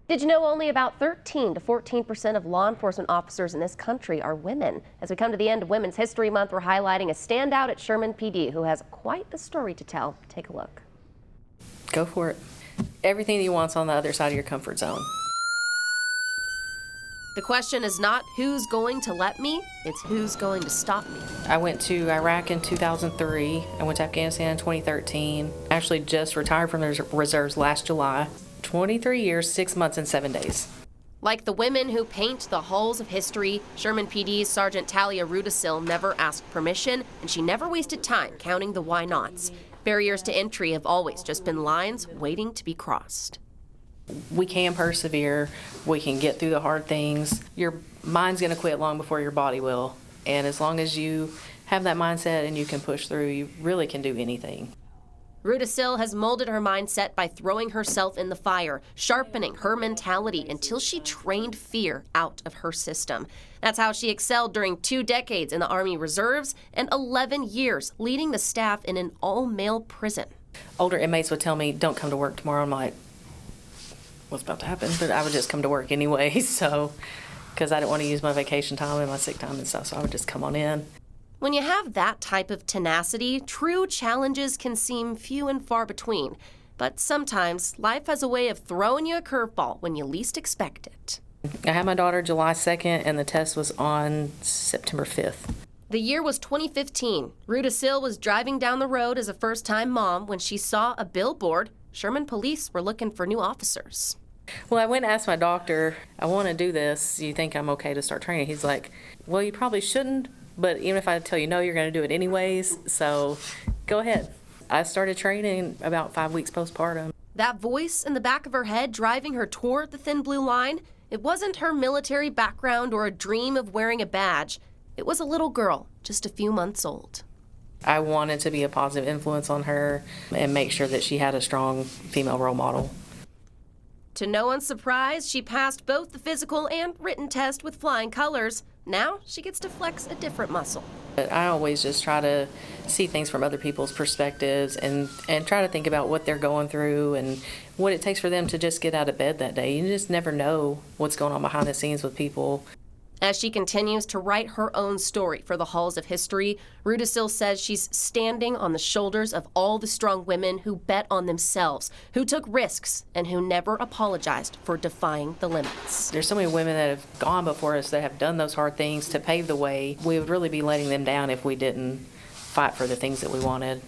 Did you know only about 13 to 14% of law enforcement officers in this country are women? As we come to the end of Women's History Month, we're highlighting a standout at Sherman PD who has quite the story to tell. Take a look. Go for it. Everything you want's on the other side of your comfort zone. The question is not who's going to let me, it's who's going to stop me. I went to Iraq in 2003. I went to Afghanistan in 2013. Actually just retired from the reserves last July. 23 years, 6 months, and 7 days. Like the women who paint the halls of history, Sherman PD's Sergeant Talia Rheudasil never asked permission, and she never wasted time counting the why nots. Barriers to entry have always just been lines waiting to be crossed. We can persevere. We can get through the hard things. Your mind's going to quit long before your body will. And as long as you have that mindset and you can push through, you really can do anything. Rheudasil has molded her mindset by throwing herself in the fire, sharpening her mentality until she trained fear out of her system. That's how she excelled during 2 decades in the Army Reserves and 11 years leading the staff in an all-male prison. Older inmates would tell me, don't come to work tomorrow. I'm like, what's about to happen? But I would just come to work anyway, because I didn't want to use my vacation time and my sick time and stuff, so I would just come on in. When you have that type of tenacity, true challenges can seem few and far between. But sometimes life has a way of throwing you a curveball when you least expect it. I had my daughter July 2nd, and the test was on September 5th. The year was 2015. Rheudasil was driving down the road as a first-time mom when she saw a billboard. Sherman Police were looking for new officers. Well, I went and asked my doctor, I want to do this. Do you think I'm okay to start training? He's like, well, you probably shouldn't. But even if I tell you no, you're going to do it anyways, so go ahead. I started training about 5 weeks postpartum. That voice in the back of her head driving her toward the thin blue line, it wasn't her military background or a dream of wearing a badge. It was a little girl, just a few months old. I wanted to be a positive influence on her and make sure that she had a strong female role model. To no one's surprise, she passed both the physical and written test with flying colors. Now she gets to flex a different muscle. But I always just try to see things from other people's perspectives and try to think about what they're going through and what it takes for them to just get out of bed that day. You just never know what's going on behind the scenes with people. As she continues to write her own story for the halls of history, Rheudasil says she's standing on the shoulders of all the strong women who bet on themselves, who took risks, and who never apologized for defying the limits. There's so many women that have gone before us that have done those hard things to pave the way. We would really be letting them down if we didn't fight for the things that we wanted.